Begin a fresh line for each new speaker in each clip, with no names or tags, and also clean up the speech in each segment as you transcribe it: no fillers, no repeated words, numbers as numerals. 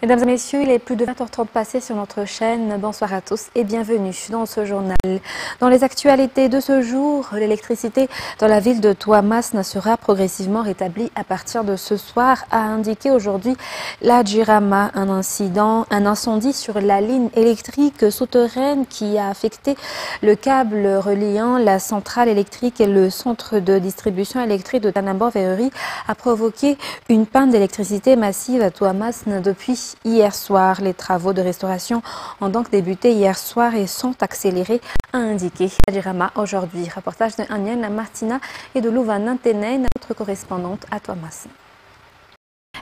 Mesdames et messieurs, il est plus de 20h30 passé sur notre chaîne. Bonsoir à tous et bienvenue dans ce journal. Dans les actualités de ce jour, l'électricité dans la ville de Toamasn sera progressivement rétablie à partir de ce soir, a indiqué aujourd'hui la Jirama. Un incendie sur la ligne électrique souterraine qui a affecté le câble reliant la centrale électrique et le centre de distribution électrique de Tanambo-Verrerie a provoqué une panne d'électricité massive à Toamasn depuis hier soir. Les travaux de restauration ont donc débuté hier soir et sont accélérés, a indiqué Adirama aujourd'hui. Reportage de Aniel Martina et de Louvana Tenay, notre correspondante à Toamasn.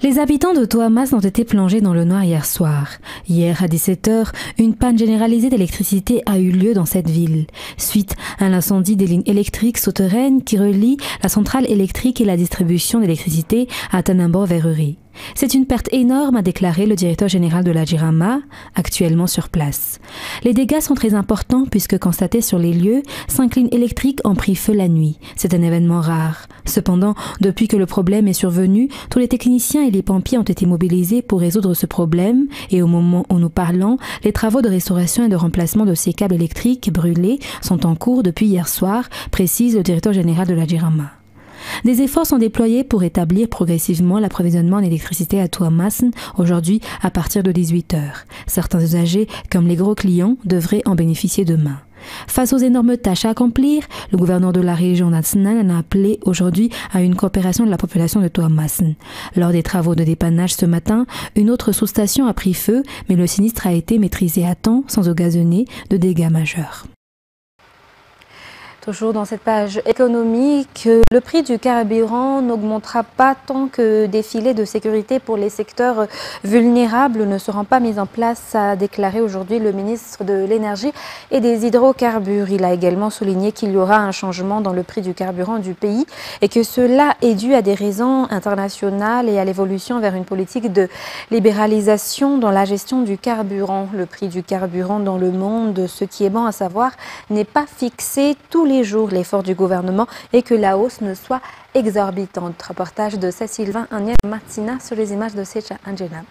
Les habitants de Toamasn ont été plongés dans le noir hier soir. Hier à 17h, une panne généralisée d'électricité a eu lieu dans cette ville, suite à l'incendie des lignes électriques souterraines qui relient la centrale électrique et la distribution d'électricité à Tanambo-Verrerie. C'est une perte énorme, a déclaré le directeur général de la Jirama, actuellement sur place. Les dégâts sont très importants puisque constatés sur les lieux, 5 lignes électriques ont pris feu la nuit. C'est un événement rare. Cependant, depuis que le problème est survenu, tous les techniciens et les pompiers ont été mobilisés pour résoudre ce problème et au moment où nous parlons, les travaux de restauration et de remplacement de ces câbles électriques brûlés sont en cours depuis hier soir, précise le directeur général de la Jirama. Des efforts sont déployés pour établir progressivement l'approvisionnement en électricité à Toamasn aujourd'hui à partir de 18h. Certains usagers, comme les gros clients, devraient en bénéficier demain. Face aux énormes tâches à accomplir, le gouverneur de la région nationale en a appelé aujourd'hui à une coopération de la population de Toamasn. Lors des travaux de dépannage ce matin, une autre sous-station a pris feu, mais le sinistre a été maîtrisé à temps sans occasionner de dégâts majeurs.
Toujours dans cette page économique, le prix du carburant n'augmentera pas tant que des filets de sécurité pour les secteurs vulnérables ne seront pas mis en place, a déclaré aujourd'hui le ministre de l'Énergie et des Hydrocarbures. Il a également souligné qu'il y aura un changement dans le prix du carburant du pays et que cela est dû à des raisons internationales et à l'évolution vers une politique de libéralisation dans la gestion du carburant. Le prix du carburant dans le monde, ce qui est bon à savoir, n'est pas fixé tous les jours. L'effort du gouvernement est que la hausse ne soit exorbitante. Reportage de Sylvain Aniel Martina sur les images de Secha Angelab.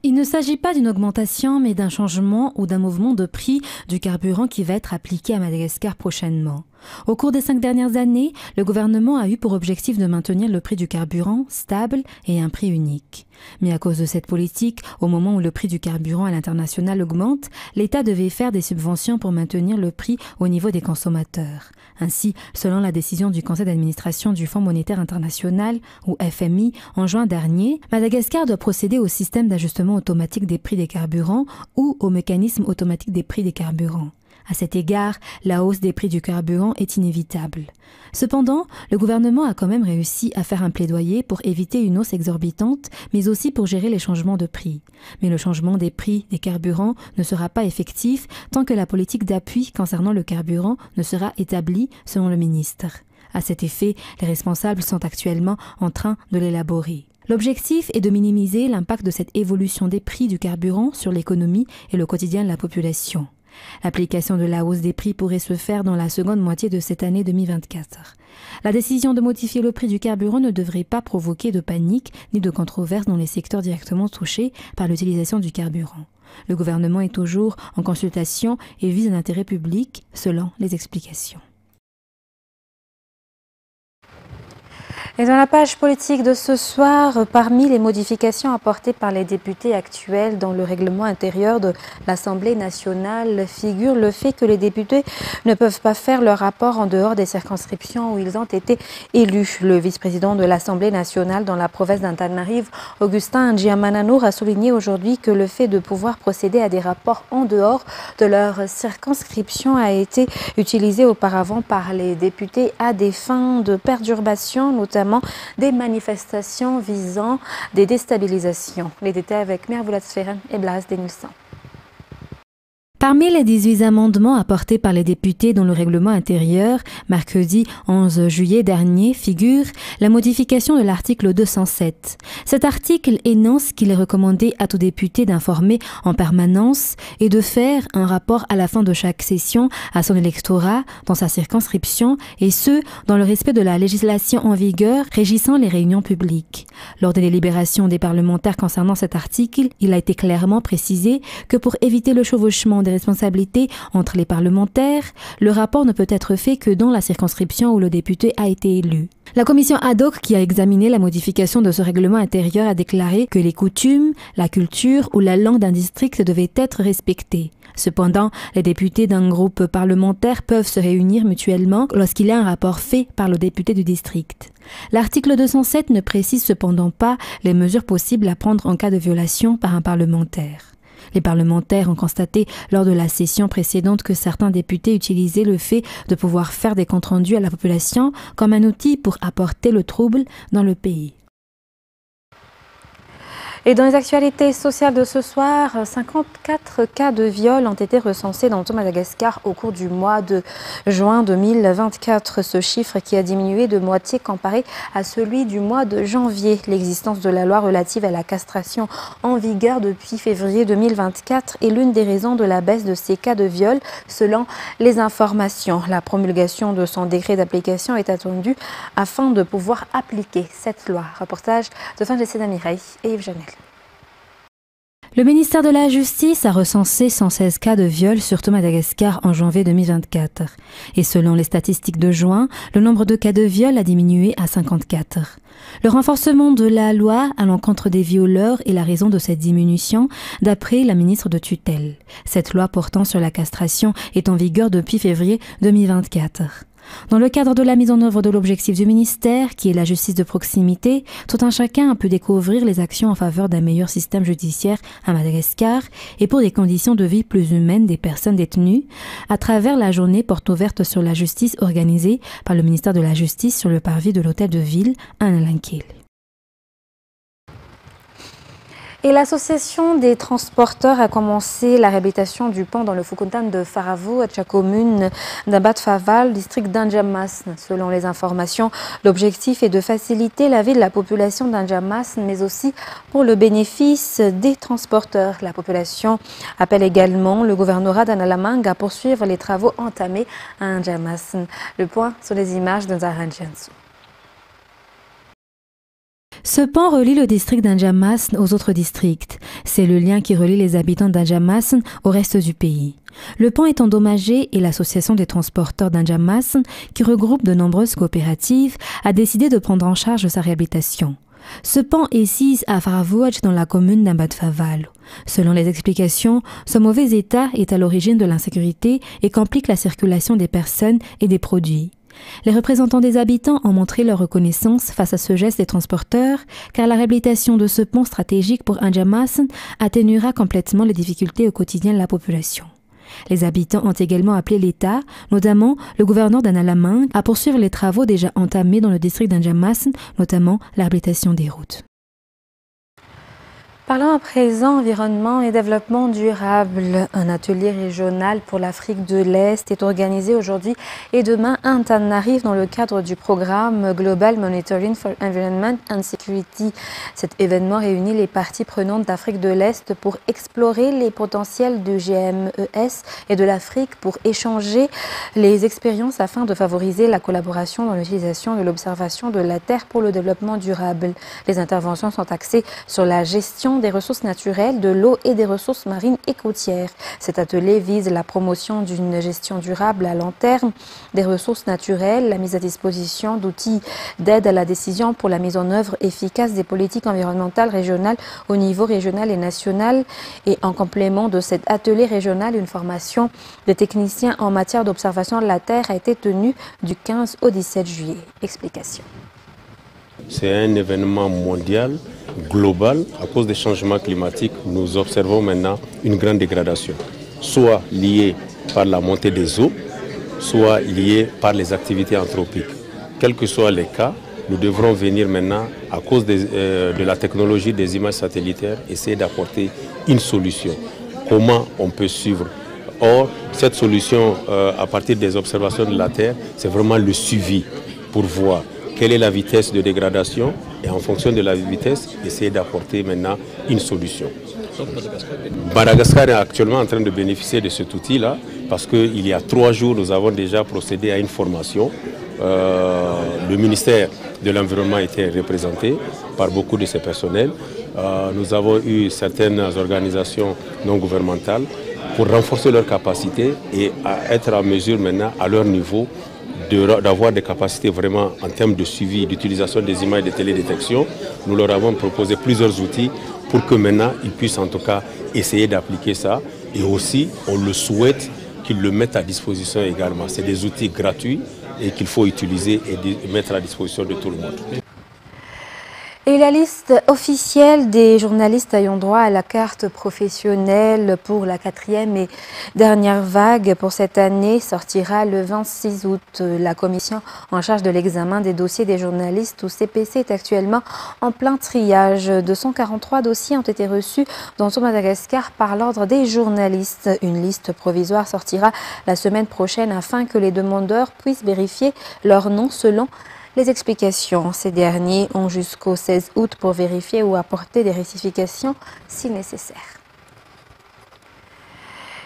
Il ne s'agit pas d'une augmentation, mais d'un changement ou d'un mouvement de prix du carburant qui va être appliqué à Madagascar prochainement. Au cours des 5 dernières années, le gouvernement a eu pour objectif de maintenir le prix du carburant stable et un prix unique. Mais à cause de cette politique, au moment où le prix du carburant à l'international augmente, l'État devait faire des subventions pour maintenir le prix au niveau des consommateurs. Ainsi, selon la décision du Conseil d'administration du Fonds monétaire international, ou FMI, en juin dernier, Madagascar doit procéder au système d'ajustement automatique des prix des carburants ou au mécanisme automatique des prix des carburants. À cet égard, la hausse des prix du carburant est inévitable. Cependant, le gouvernement a quand même réussi à faire un plaidoyer pour éviter une hausse exorbitante, mais aussi pour gérer les changements de prix. Mais le changement des prix des carburants ne sera pas effectif tant que la politique d'appui concernant le carburant ne sera établie, selon le ministre. À cet effet, les responsables sont actuellement en train de l'élaborer. L'objectif est de minimiser l'impact de cette évolution des prix du carburant sur l'économie et le quotidien de la population. L'application de la hausse des prix pourrait se faire dans la seconde moitié de cette année 2024. La décision de modifier le prix du carburant ne devrait pas provoquer de panique ni de controverse dans les secteurs directement touchés par l'utilisation du carburant. Le gouvernement est toujours en consultation et vise un intérêt public, selon les explications.
Et dans la page politique de ce soir, parmi les modifications apportées par les députés actuels dans le règlement intérieur de l'Assemblée nationale figure le fait que les députés ne peuvent pas faire leur rapport en dehors des circonscriptions où ils ont été élus. Le vice-président de l'Assemblée nationale dans la province d'Antananarivo, Augustin Ndjiamananour, a souligné aujourd'hui que le fait de pouvoir procéder à des rapports en dehors de leur circonscription a été utilisé auparavant par les députés à des fins de perturbation, notamment des manifestations visant des déstabilisations. Les détails avec Mervoulat Sferen et Blas Denilson.
Parmi les 18 amendements apportés par les députés dans le règlement intérieur, mercredi 11 juillet dernier, figure la modification de l'article 207. Cet article énonce qu'il est recommandé à tout député d'informer en permanence et de faire un rapport à la fin de chaque session à son électorat dans sa circonscription, et ce, dans le respect de la législation en vigueur régissant les réunions publiques. Lors des délibérations des parlementaires concernant cet article, il a été clairement précisé que pour éviter le chevauchement des responsabilités entre les parlementaires, le rapport ne peut être fait que dans la circonscription où le député a été élu. La commission ad hoc qui a examiné la modification de ce règlement intérieur a déclaré que les coutumes, la culture ou la langue d'un district devaient être respectées. Cependant, les députés d'un groupe parlementaire peuvent se réunir mutuellement lorsqu'il y a un rapport fait par le député du district. L'article 207 ne précise cependant pas les mesures possibles à prendre en cas de violation par un parlementaire. Les parlementaires ont constaté lors de la session précédente que certains députés utilisaient le fait de pouvoir faire des comptes rendus à la population comme un outil pour apporter le trouble dans le pays.
Et dans les actualités sociales de ce soir, 54 cas de viol ont été recensés dans tout Madagascar au cours du mois de juin 2024. Ce chiffre qui a diminué de moitié comparé à celui du mois de janvier. L'existence de la loi relative à la castration en vigueur depuis février 2024 est l'une des raisons de la baisse de ces cas de viol selon les informations. La promulgation de son décret d'application est attendue afin de pouvoir appliquer cette loi. Reportage de Fanjessina Mireille et Yves Janel.
Le ministère de la Justice a recensé 116 cas de viol sur tout Madagascar en janvier 2024. Et selon les statistiques de juin, le nombre de cas de viol a diminué à 54. Le renforcement de la loi à l'encontre des violeurs est la raison de cette diminution, d'après la ministre de tutelle. Cette loi portant sur la castration est en vigueur depuis février 2024. Dans le cadre de la mise en œuvre de l'objectif du ministère, qui est la justice de proximité, tout un chacun a pu découvrir les actions en faveur d'un meilleur système judiciaire à Madagascar et pour des conditions de vie plus humaines des personnes détenues, à travers la journée porte ouverte sur la justice organisée par le ministère de la Justice sur le parvis de l'hôtel de ville à Nalankel.
Et l'association des transporteurs a commencé la réhabilitation du pont dans le Fukuntan de Faravou, à la commune d'Abat-Faval, district d'Anjamasn. Selon les informations, l'objectif est de faciliter la vie de la population d'Anjamasn, mais aussi pour le bénéfice des transporteurs. La population appelle également le gouvernorat d'Analamang à poursuivre les travaux entamés à Anjamasn. Le point sur les images d'Anzaran Jansu.
Ce pont relie le district d'Anjamasn aux autres districts. C'est le lien qui relie les habitants d'Anjamasn au reste du pays. Le pont est endommagé et l'association des transporteurs d'Anjamasn, qui regroupe de nombreuses coopératives, a décidé de prendre en charge sa réhabilitation. Ce pont est sise à Faravouach dans la commune d'Abat-Faval. Selon les explications, ce mauvais état est à l'origine de l'insécurité et complique la circulation des personnes et des produits. Les représentants des habitants ont montré leur reconnaissance face à ce geste des transporteurs, car la réhabilitation de ce pont stratégique pour Anjamasn atténuera complètement les difficultés au quotidien de la population. Les habitants ont également appelé l'État, notamment le gouverneur d'Analamang, à poursuivre les travaux déjà entamés dans le district d'Anjamasn, notamment la réhabilitation des routes.
Parlons à présent environnement et développement durable. Un atelier régional pour l'Afrique de l'Est est organisé aujourd'hui et demain à Antananarive dans le cadre du programme Global Monitoring for Environment and Security. Cet événement réunit les parties prenantes d'Afrique de l'Est pour explorer les potentiels de GMES et de l'Afrique pour échanger les expériences afin de favoriser la collaboration dans l'utilisation et l'observation de la terre pour le développement durable. Les interventions sont axées sur la gestion des ressources naturelles, de l'eau et des ressources marines et côtières. Cet atelier vise la promotion d'une gestion durable à long terme des ressources naturelles, la mise à disposition d'outils d'aide à la décision pour la mise en œuvre efficace des politiques environnementales régionales au niveau régional et national. Et en complément de cet atelier régional, une formation des techniciens en matière d'observation de la Terre a été tenue du 15 au 17 juillet. Explication.
C'est un événement mondial, global. À cause des changements climatiques, nous observons maintenant une grande dégradation, soit liée par la montée des eaux, soit liée par les activités anthropiques. Quels que soient les cas, nous devrons venir maintenant, à cause de la technologie des images satellitaires, essayer d'apporter une solution. Comment on peut suivre Or, cette solution, à partir des observations de la Terre, c'est vraiment le suivi pour voir quelle est la vitesse de dégradation et en fonction de la vitesse, essayer d'apporter maintenant une solution. Madagascar est actuellement en train de bénéficier de cet outil-là parce qu'il y a 3 jours, nous avons déjà procédé à une formation. Le ministère de l'Environnement était représenté par beaucoup de ses personnels. Nous avons eu certaines organisations non gouvernementales pour renforcer leurs capacités et être en mesure maintenant, à leur niveau, d'avoir des capacités vraiment en termes de suivi, d'utilisation des images de télédétection. Nous leur avons proposé plusieurs outils pour que maintenant ils puissent en tout cas essayer d'appliquer ça. Et aussi, on le souhaite qu'ils le mettent à disposition également. C'est des outils gratuits et qu'il faut utiliser et mettre à disposition de tout le monde.
Et la liste officielle des journalistes ayant droit à la carte professionnelle pour la 4e et dernière vague pour cette année sortira le 26 août. La commission en charge de l'examen des dossiers des journalistes ou CPC est actuellement en plein triage. 243 dossiers ont été reçus dans tout Madagascar par l'ordre des journalistes. Une liste provisoire sortira la semaine prochaine afin que les demandeurs puissent vérifier leur nom selon les explications. Ces derniers ont jusqu'au 16 août pour vérifier ou apporter des rectifications si nécessaire.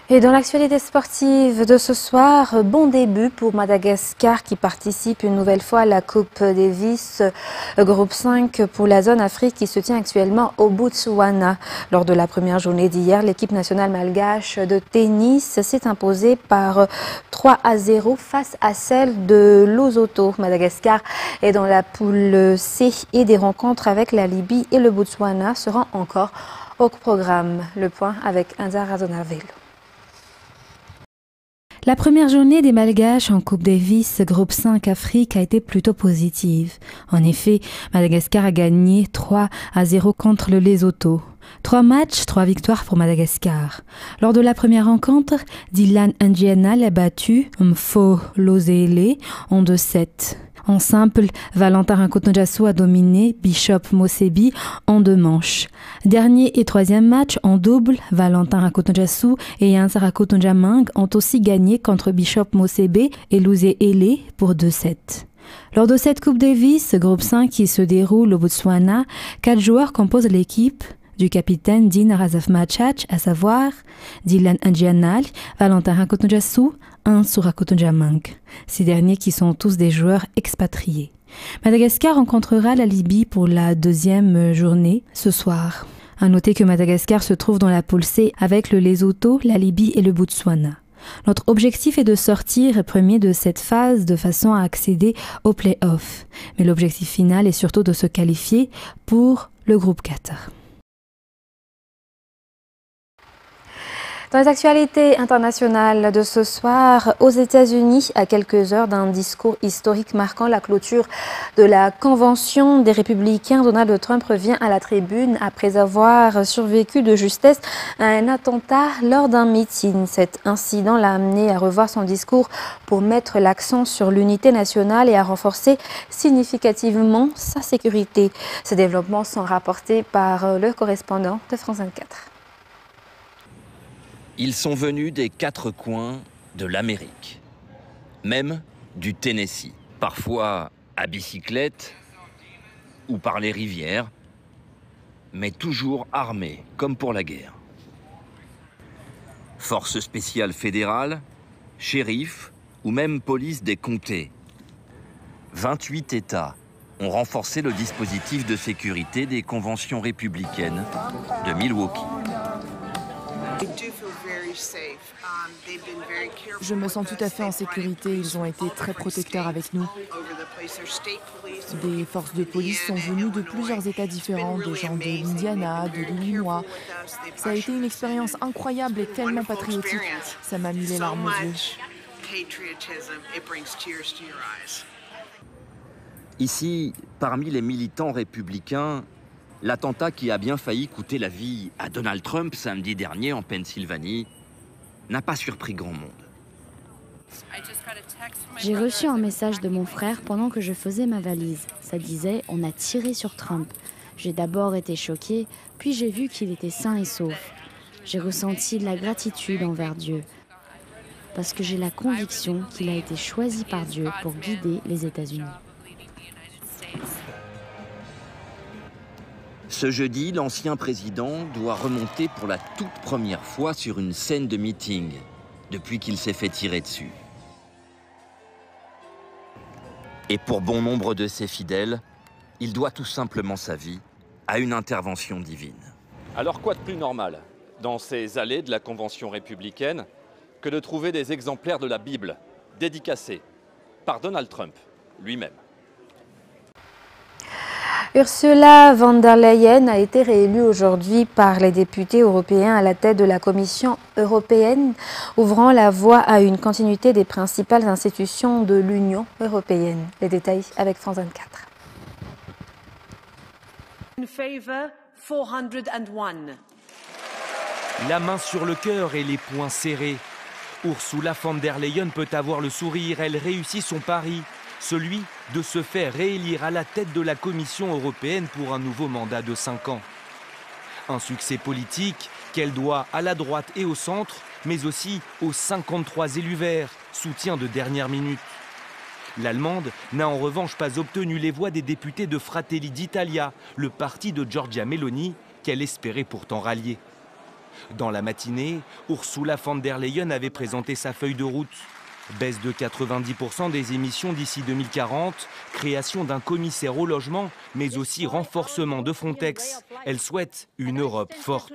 Et dans l'actualité sportive de ce soir, bon début pour Madagascar qui participe une nouvelle fois à la Coupe Davis groupe 5 pour la zone Afrique qui se tient actuellement au Botswana. Lors de la première journée d'hier, l'équipe nationale malgache de tennis s'est imposée par 3-0 face à celle de Lesotho. Madagascar est dans la poule C et des rencontres avec la Libye et le Botswana seront encore au programme. Le point avec Inza Razonavelo.
La première journée des Malgaches en Coupe Davis groupe 5 Afrique a été plutôt positive. En effet, Madagascar a gagné 3-0 contre le Lesotho. 3 matchs, 3 victoires pour Madagascar. Lors de la première rencontre, Dylan Ndianal a battu Mfo Lozele en 2-7. En simple, Valentin Rakotonjasu a dominé Bishop Mosebi en 2 manches. Dernier et 3e match en double, Valentin Rakotonjasu et Yansa Rakotonjamang ont aussi gagné contre Bishop Mosebe et Louzé Ele pour 2-7. Lors de cette Coupe Davis, groupe 5 qui se déroule au Botswana, 4 joueurs composent l'équipe du capitaine Dean Razafmachach, à savoir Dylan Ndianal, Valentin Rakotonjasu, Ansu Rakotonjamang. Ces derniers qui sont tous des joueurs expatriés. Madagascar rencontrera la Libye pour la 2e journée ce soir. À noter que Madagascar se trouve dans la poule C avec le Lesotho, la Libye et le Botswana. Notre objectif est de sortir premier de cette phase de façon à accéder aux play-offs. Mais l'objectif final est surtout de se qualifier pour le groupe 4.
Dans les actualités internationales de ce soir, aux États-Unis, à quelques heures d'un discours historique marquant la clôture de la Convention des Républicains, Donald Trump revient à la tribune après avoir survécu de justesse à un attentat lors d'un meeting. Cet incident l'a amené à revoir son discours pour mettre l'accent sur l'unité nationale et à renforcer significativement sa sécurité. Ces développements sont rapportés par le correspondant de France 24.
Ils sont venus des 4 coins de l'Amérique, même du Tennessee, parfois à bicyclette ou par les rivières, mais toujours armés comme pour la guerre. Forces spéciales fédérales, shérifs ou même police des comtés. 28 États ont renforcé le dispositif de sécurité des conventions républicaines de Milwaukee.
Je me sens tout à fait en sécurité, ils ont été très protecteurs avec nous. Des forces de police sont venues de plusieurs États différents, des gens de l'Indiana, de l'Illinois. Ça a été une expérience incroyable et tellement patriotique, ça m'a mis les larmes aux yeux.
Ici, parmi les militants républicains, l'attentat qui a bien failli coûter la vie à Donald Trump samedi dernier en Pennsylvanie n'a pas surpris grand monde.
J'ai reçu un message de mon frère pendant que je faisais ma valise. Ça disait « On a tiré sur Trump ». J'ai d'abord été choquée, puis j'ai vu qu'il était sain et sauf. J'ai ressenti de la gratitude envers Dieu. parce que j'ai la conviction qu'il a été choisi par Dieu pour guider les États-Unis.
Ce jeudi, l'ancien président doit remonter pour la toute première fois sur une scène de meeting, depuis qu'il s'est fait tirer dessus. Et pour bon nombre de ses fidèles, il doit tout simplement sa vie à une intervention divine.
Alors quoi de plus normal, dans ces allées de la Convention républicaine, que de trouver des exemplaires de la Bible dédicacés par Donald Trump lui-même.
Ursula von der Leyen a été réélue aujourd'hui par les députés européens à la tête de la Commission européenne, ouvrant la voie à une continuité des principales institutions de l'Union européenne. Les détails avec France 24.
La main sur le cœur et les poings serrés. Ursula von der Leyen peut avoir le sourire, elle réussit son pari, celui de se faire réélire à la tête de la Commission européenne pour un nouveau mandat de 5 ans. Un succès politique qu'elle doit à la droite et au centre, mais aussi aux 53 élus verts, soutien de dernière minute. L'Allemande n'a en revanche pas obtenu les voix des députés de Fratelli d'Italia, le parti de Giorgia Meloni, qu'elle espérait pourtant rallier. Dans la matinée, Ursula von der Leyen avait présenté sa feuille de route. Baisse de 90% des émissions d'ici 2040, création d'un commissaire au logement, mais aussi renforcement de Frontex. Elle souhaite une Europe forte.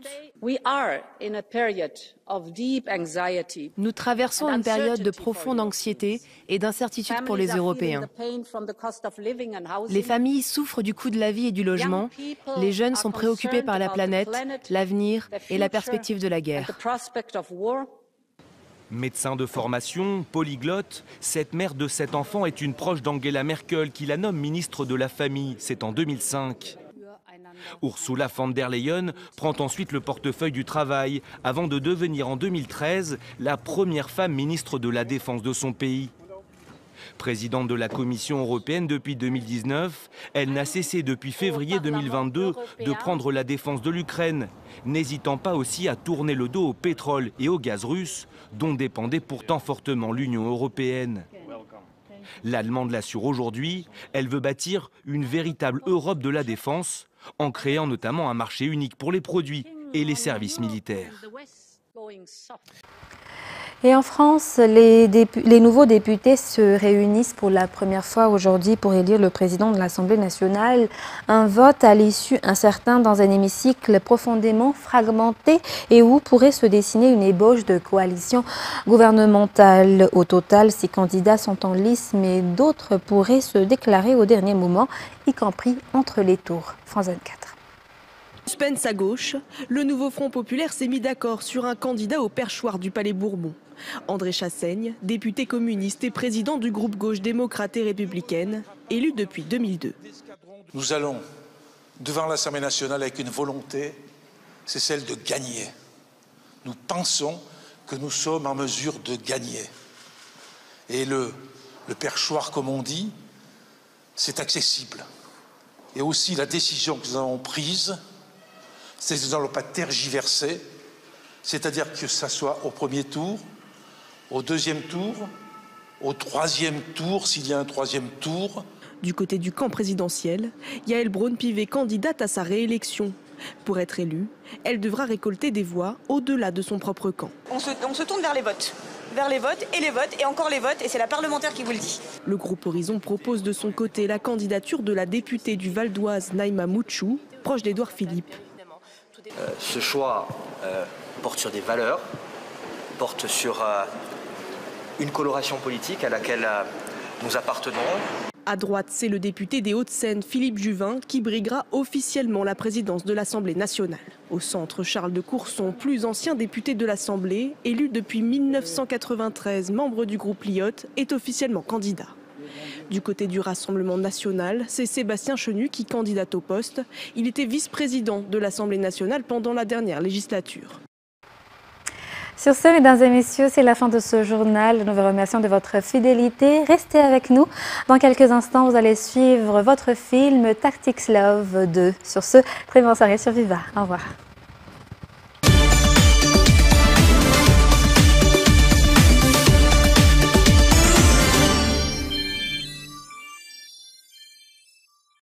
Nous traversons une période de profonde anxiété et d'incertitude pour les Européens. Les familles souffrent du coût de la vie et du logement. Les jeunes sont préoccupés par la planète, l'avenir et la perspective de la guerre.
Médecin de formation, polyglotte, cette mère de 7 enfants est une proche d'Angela Merkel qui la nomme ministre de la Famille. C'est en 2005. Ursula von der Leyen prend ensuite le portefeuille du travail avant de devenir en 2013 la première femme ministre de la Défense de son pays. Présidente de la Commission européenne depuis 2019, elle n'a cessé depuis février 2022 de prendre la défense de l'Ukraine, n'hésitant pas aussi à tourner le dos au pétrole et au gaz russe, dont dépendait pourtant fortement l'Union européenne. L'Allemande l'assure aujourd'hui, elle veut bâtir une véritable Europe de la défense, en créant notamment un marché unique pour les produits et les services militaires.
Et en France, les nouveaux députés se réunissent pour la première fois aujourd'hui pour élire le président de l'Assemblée nationale. Un vote à l'issue incertain dans un hémicycle profondément fragmenté et où pourrait se dessiner une ébauche de coalition gouvernementale. Au total, 6 candidats sont en lice, mais d'autres pourraient se déclarer au dernier moment, y compris entre les tours. France 24.
Suspense à gauche, le nouveau Front populaire s'est mis d'accord sur un candidat au perchoir du Palais Bourbon. André Chassaigne, député communiste et président du groupe gauche démocrate et républicaine, élu depuis 2002.
Nous allons devant l'Assemblée nationale avec une volonté, c'est celle de gagner. Nous pensons que nous sommes en mesure de gagner. Et le perchoir, comme on dit, c'est accessible. Et aussi la décision que nous avons prise, c'est que nous n'allons pas tergiverser, c'est-à-dire que ça soit au premier tour, au deuxième tour, au troisième tour, s'il y a un troisième tour.
Du côté du camp présidentiel, Yaël Braun-Pivet candidate à sa réélection. Pour être élue, elle devra récolter des voix au-delà de son propre camp.
On se tourne vers les votes et encore les votes, et c'est la parlementaire qui vous le dit.
Le groupe Horizon propose de son côté la candidature de la députée du Val d'Oise, Naïma Mouchou, proche d'Édouard Philippe.
Ce choix porte sur des valeurs, porte sur une coloration politique à laquelle nous appartenons.
À droite, c'est le député des Hauts-de-Seine, Philippe Juvin, qui briguera officiellement la présidence de l'Assemblée nationale. Au centre, Charles de Courson, plus ancien député de l'Assemblée, élu depuis 1993, membre du groupe Lyotte, est officiellement candidat. Du côté du Rassemblement national, c'est Sébastien Chenu qui candidate au poste. Il était vice-président de l'Assemblée nationale pendant la dernière législature.
Sur ce, mesdames et messieurs, c'est la fin de ce journal. Nous vous remercions de votre fidélité. Restez avec nous. Dans quelques instants, vous allez suivre votre film Tactics Love 2. Sur ce, très bonne soirée sur Viva. Au revoir.